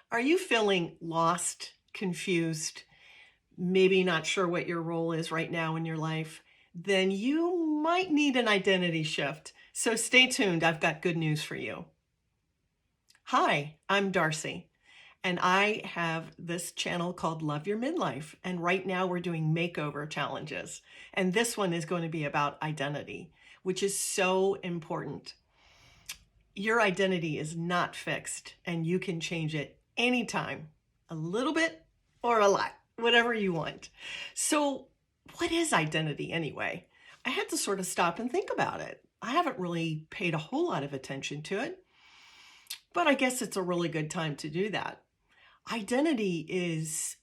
Are you feeling lost, confused, maybe not sure what your role is right now in your life? Then you might need an identity shift. So stay tuned. I've got good news for you. Hi, I'm Darcy, and I have this channel called Love Your Midlife. And right now we're doing makeover challenges. And this one is going to be about identity, which is so important. Your identity is not fixed, and you can change it anytime, a little bit or a lot, whatever you want. So, what is identity anyway? I had to sort of stop and think about it. I haven't really paid a whole lot of attention to it, but I guess it's a really good time to do that. Identity is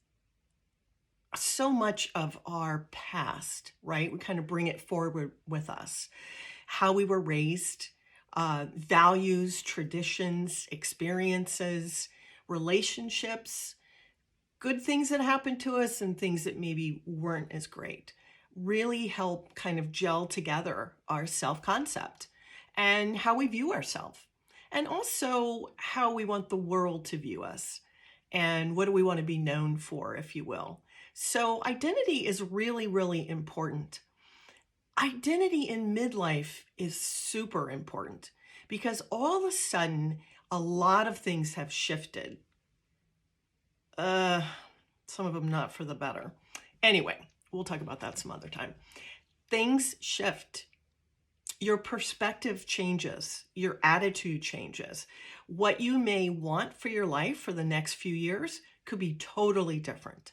so much of our past, right? We kind of bring it forward with us. How we were raised, values, traditions, experiences, relationships, good things that happened to us and things that maybe weren't as great, really help kind of gel together our self-concept and how we view ourselves, and also how we want the world to view us and what do we want to be known for, if you will. So identity is really, really important. Identity in midlife is super important because all of a sudden, a lot of things have shifted. Some of them not for the better. Anyway, we'll talk about that some other time. Things shift. Your perspective changes. Your attitude changes. What you may want for your life for the next few years could be totally different.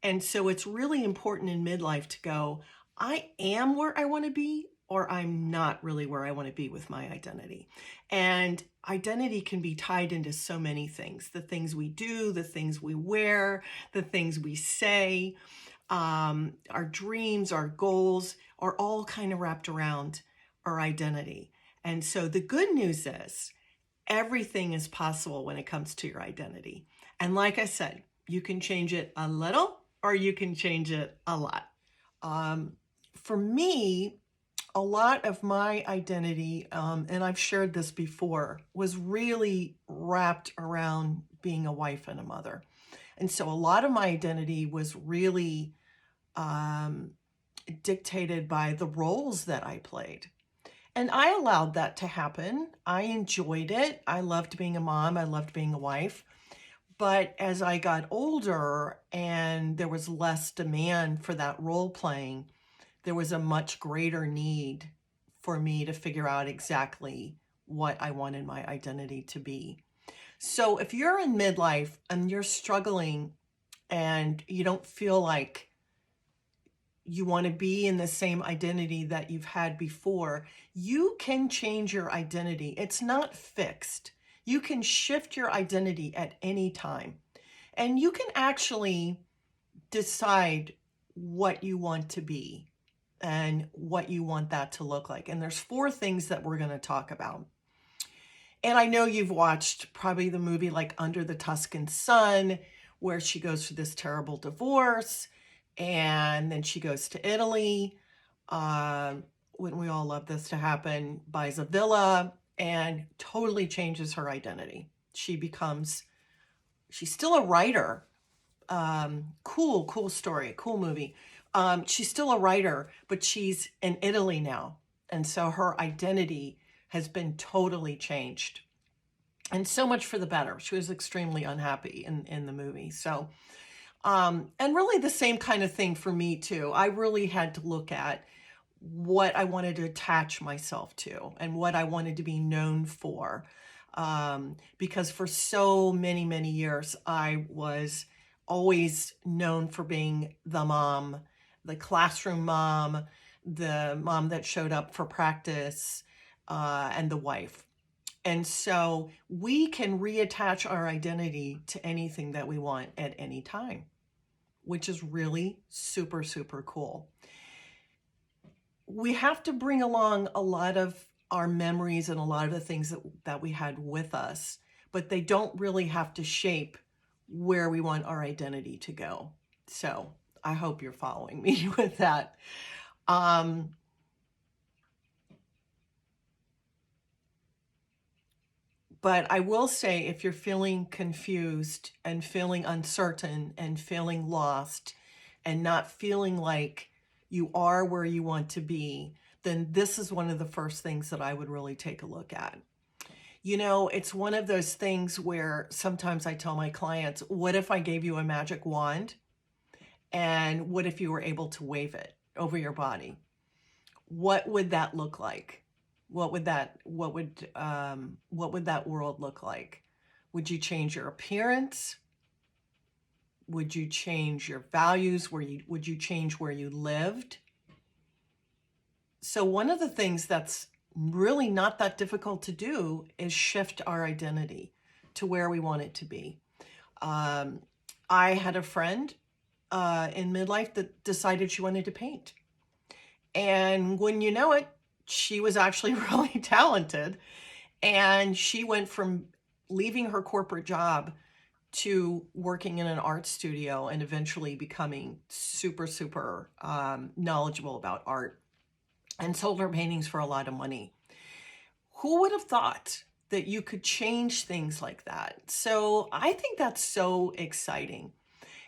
And so it's really important in midlife to go, I am where I want to be, or I'm not really where I want to be with my identity. And identity can be tied into so many things, the things we do, the things we wear, the things we say, our dreams, our goals are all kind of wrapped around our identity. And so the good news is everything is possible when it comes to your identity. And like I said, you can change it a little or you can change it a lot. For me, a lot of my identity, and I've shared this before, was really wrapped around being a wife and a mother. And so a lot of my identity was really dictated by the roles that I played. And I allowed that to happen. I enjoyed it. I loved being a mom. I loved being a wife. But as I got older and there was less demand for that role playing, there was a much greater need for me to figure out exactly what I wanted my identity to be. So if you're in midlife and you're struggling and you don't feel like you want to be in the same identity that you've had before, you can change your identity. It's not fixed. You can shift your identity at any time. And you can actually decide what you want to be and what you want that to look like. And there's 4 things that we're going to talk about. And I know you've watched probably the movie like Under the Tuscan Sun, where she goes through this terrible divorce and then she goes to Italy. Wouldn't we all love this to happen? Buys a villa and totally changes her identity. She's still a writer. Cool story, cool movie. She's still a writer, but she's in Italy now. And so her identity has been totally changed. And so much for the better. She was extremely unhappy in the movie. So, and really the same kind of thing for me too. I really had to look at what I wanted to attach myself to and what I wanted to be known for. Because for so many, many years, I was always known for being the mom, the classroom mom, the mom that showed up for practice, and the wife. And so we can reattach our identity to anything that we want at any time, which is really super, super cool. We have to bring along a lot of our memories and a lot of the things that we had with us, but they don't really have to shape where we want our identity to go. So I hope you're following me with that. But I will say, if you're feeling confused and feeling uncertain and feeling lost and not feeling like you are where you want to be, then this is one of the first things that I would really take a look at. You know, it's one of those things where sometimes I tell my clients, what if I gave you a magic wand? And what if you were able to wave it over your body? What would that look like? What would that world look like? Would you change your appearance? Would you change your values? Would you change where you lived? So one of the things that's really not that difficult to do is shift our identity to where we want it to be. I had a friend in midlife that decided she wanted to paint. And when you know it, she was actually really talented. And she went from leaving her corporate job to working in an art studio and eventually becoming super, super knowledgeable about art, and sold her paintings for a lot of money. Who would have thought that you could change things like that? So I think that's so exciting.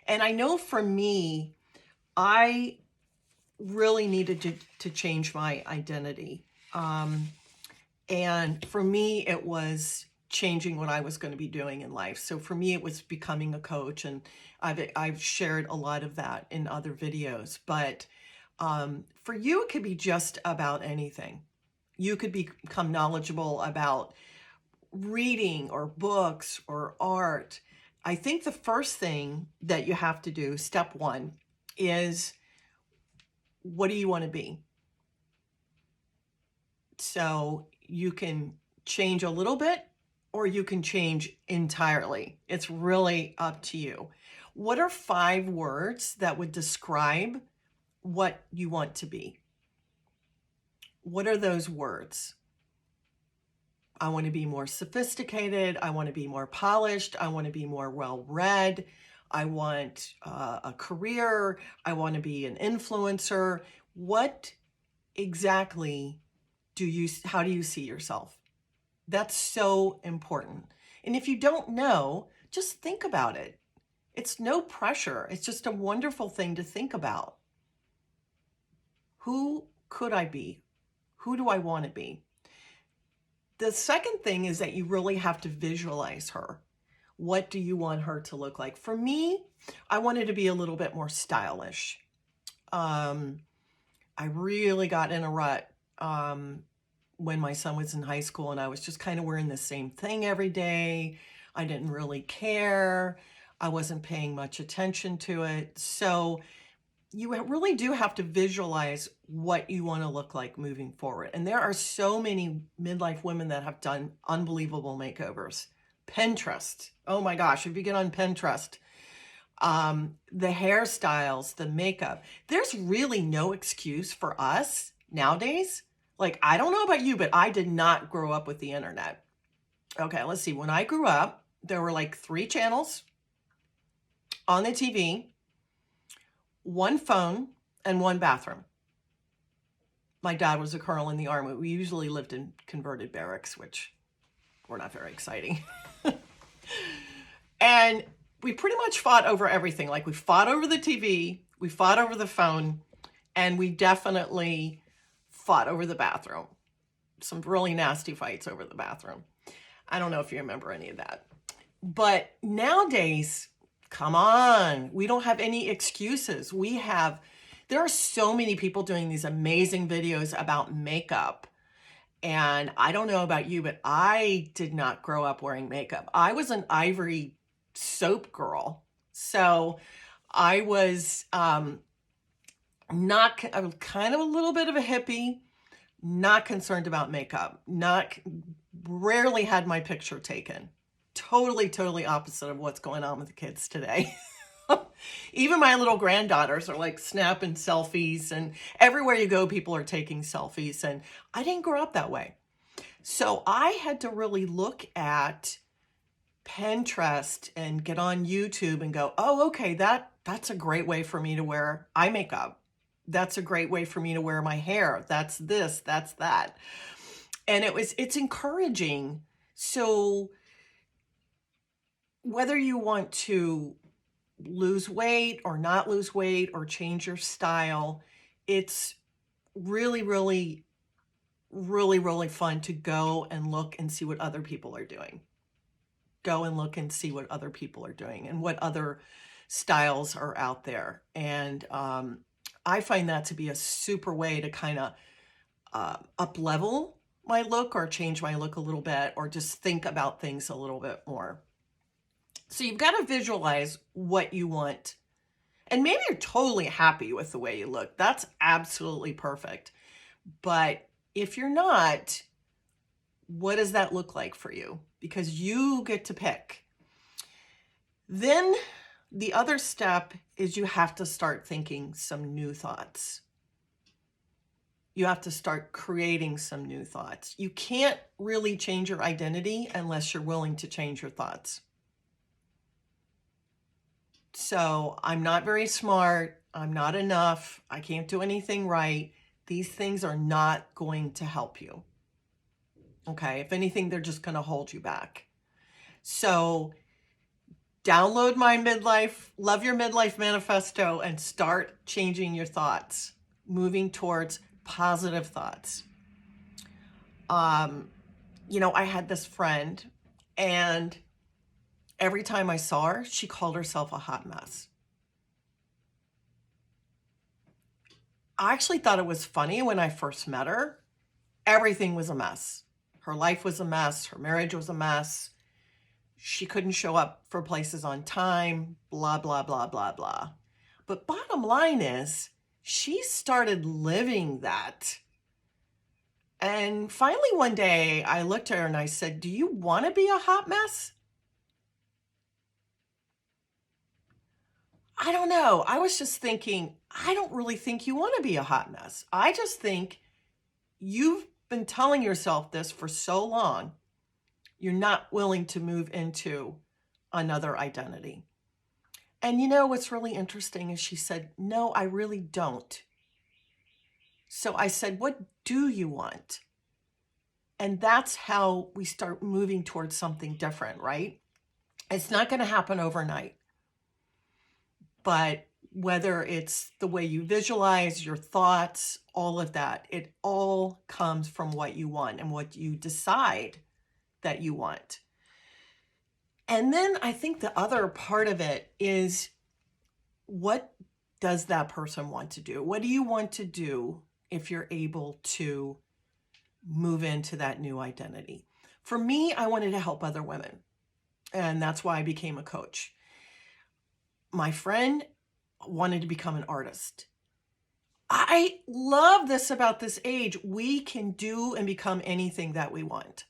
And I know for me, I really needed to change my identity. And for me, it was changing what I was going to be doing in life. So for me, it was becoming a coach, and I've shared a lot of that in other videos. But for you, it could be just about anything. You could become knowledgeable about reading or books or art. I think the first thing that you have to do, step one, is what do you want to be? So you can change a little bit or you can change entirely. It's really up to you. What are 5 words that would describe what you want to be? What are those words? I want to be more sophisticated. I want to be more polished. I want to be more well-read. I want a career. I want to be an influencer. What exactly how do you see yourself? That's so important. And if you don't know, just think about it. It's no pressure. It's just a wonderful thing to think about. Who could I be? Who do I want to be? The second thing is that you really have to visualize her. What do you want her to look like? For me, I wanted to be a little bit more stylish. I really got in a rut when my son was in high school, and I was just kind of wearing the same thing every day. I didn't really care. I wasn't paying much attention to it. So you really do have to visualize what you want to look like moving forward. And there are so many midlife women that have done unbelievable makeovers. Pinterest. Oh my gosh, if you get on Pinterest, the hairstyles, the makeup, there's really no excuse for us nowadays. Like, I don't know about you, but I did not grow up with the internet. Okay, let's see. When I grew up, there were like 3 channels on the TV, 1 phone, and 1 bathroom. My dad was a colonel in the army. We usually lived in converted barracks, which were not very exciting. And we pretty much fought over everything. Like, we fought over the TV, we fought over the phone, and we definitely fought over the bathroom. Some really nasty fights over the bathroom. I don't know if you remember any of that. But nowadays, come on, we don't have any excuses. There are so many people doing these amazing videos about makeup. And I don't know about you, but I did not grow up wearing makeup. I was an Ivory soap girl. So I was I was kind of a little bit of a hippie, not concerned about makeup, rarely had my picture taken. Totally opposite of what's going on with the kids today. Even my little granddaughters are like snapping selfies, and everywhere you go, people are taking selfies. And I didn't grow up that way. So I had to really look at Pinterest and get on YouTube and go, oh, okay, that's a great way for me to wear eye makeup. That's a great way for me to wear my hair. That's this, that's that. And it's encouraging So whether you want to lose weight or not lose weight or change your style, it's really, really, really, really fun to go and look and see what other people are doing. Go and look and see what other people are doing and what other styles are out there. And I find that to be a super way to kind of up level my look or change my look a little bit or just think about things a little bit more. So you've got to visualize what you want. And maybe you're totally happy with the way you look. That's absolutely perfect. But if you're not, what does that look like for you? Because you get to pick. Then the other step is you have to start thinking some new thoughts. You have to start creating some new thoughts. You can't really change your identity unless you're willing to change your thoughts. So I'm not very smart. I'm not enough. I can't do anything right. These things are not going to help you. Okay. If anything, they're just going to hold you back. So download my Love Your Midlife Manifesto and start changing your thoughts, moving towards positive thoughts. I had this friend, and every time I saw her, she called herself a hot mess. I actually thought it was funny when I first met her. Everything was a mess. Her life was a mess. Her marriage was a mess. She couldn't show up for places on time, blah, blah, blah, blah, blah. But bottom line is, she started living that. And finally one day I looked at her and I said, "Do you want to be a hot mess?" I don't know. I was just thinking, I don't really think you want to be a hot mess. I just think you've been telling yourself this for so long. You're not willing to move into another identity. And what's really interesting is she said, "No, I really don't." So I said, "What do you want?" And that's how we start moving towards something different, right? It's not going to happen overnight. But whether it's the way you visualize, your thoughts, all of that, it all comes from what you want and what you decide that you want. And then I think the other part of it is, what does that person want to do? What do you want to do if you're able to move into that new identity? For me, I wanted to help other women, and that's why I became a coach. My friend wanted to become an artist. I love this about this age. We can do and become anything that we want.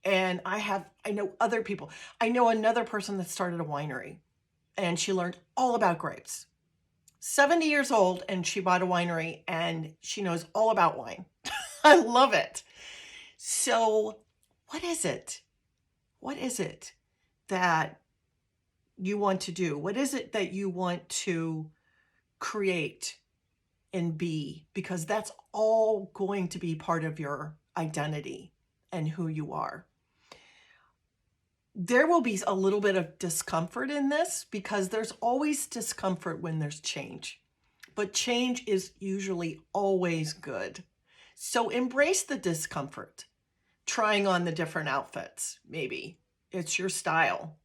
And I know other people. I know another person that started a winery, and she learned all about grapes. 70 years old, and she bought a winery, and she knows all about wine. I love it. So what is it? What is it that you want to do? What is it that you want to create and be? Because that's all going to be part of your identity and who you are. There will be a little bit of discomfort in this, because there's always discomfort when there's change. But change is usually always good. So embrace the discomfort. Trying on the different outfits, maybe. It's your style.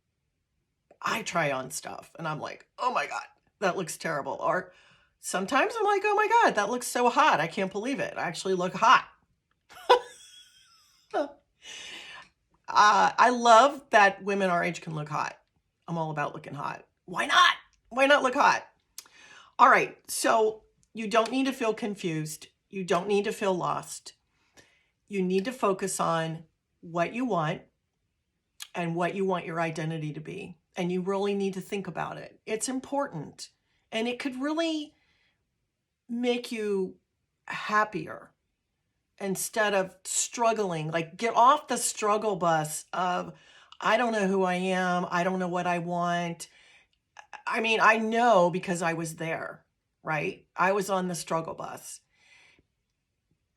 I try on stuff and I'm like, "Oh my God, that looks terrible." Or sometimes I'm like, "Oh my God, that looks so hot. I can't believe it. I actually look hot." I love that women our age can look hot. I'm all about looking hot. Why not? Why not look hot? All right. So you don't need to feel confused. You don't need to feel lost. You need to focus on what you want and what you want your identity to be. And you really need to think about it. It's important. And it could really make you happier instead of struggling. Like, get off the struggle bus of, "I don't know who I am. I don't know what I want." I mean, I know because I was there, right? I was on the struggle bus.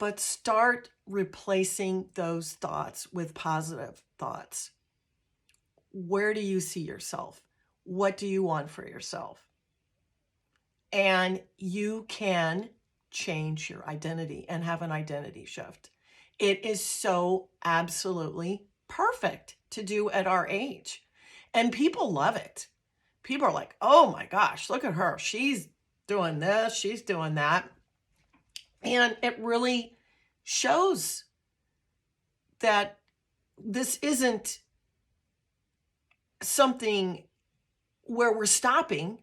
but start replacing those thoughts with positive thoughts. Where do you see yourself? What do you want for yourself? And you can change your identity and have an identity shift. It is so absolutely perfect to do at our age. And people love it. People are like, oh my gosh, look at her. She's doing this, she's doing that. And it really shows that this isn't something where we're stopping.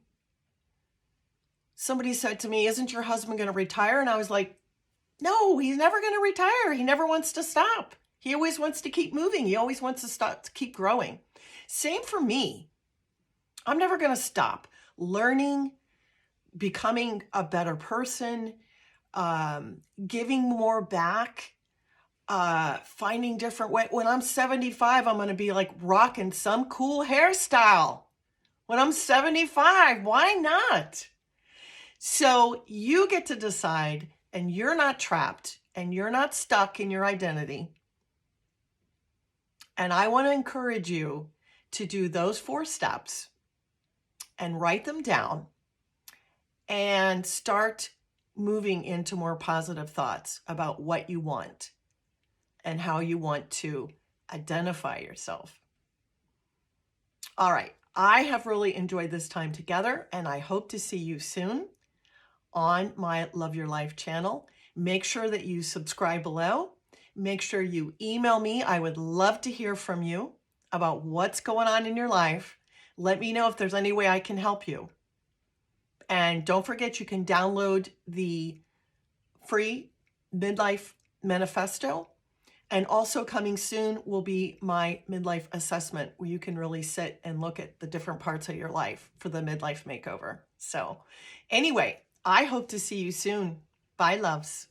Somebody said to me, isn't your husband going to retire? And I was like, no, he's never going to retire. He never wants to stop. He always wants to keep moving. He always wants to stop, to keep growing. Same for me. I'm never going to stop learning, becoming a better person, giving more back, finding different ways. When I'm 75, I'm going to be like rocking some cool hairstyle. When I'm 75, why not? So you get to decide, and you're not trapped, and you're not stuck in your identity. And I want to encourage you to do those 4 steps and write them down and start moving into more positive thoughts about what you want and how you want to identify yourself. All right. I have really enjoyed this time together, and I hope to see you soon on my Love Your Life channel. Make sure that you subscribe below. Make sure you email me. I would love to hear from you about what's going on in your life. Let me know if there's any way I can help you. And don't forget, you can download the free Midlife Manifesto. And also coming soon will be my midlife assessment, where you can really sit and look at the different parts of your life for the midlife makeover. So anyway, I hope to see you soon. Bye, loves.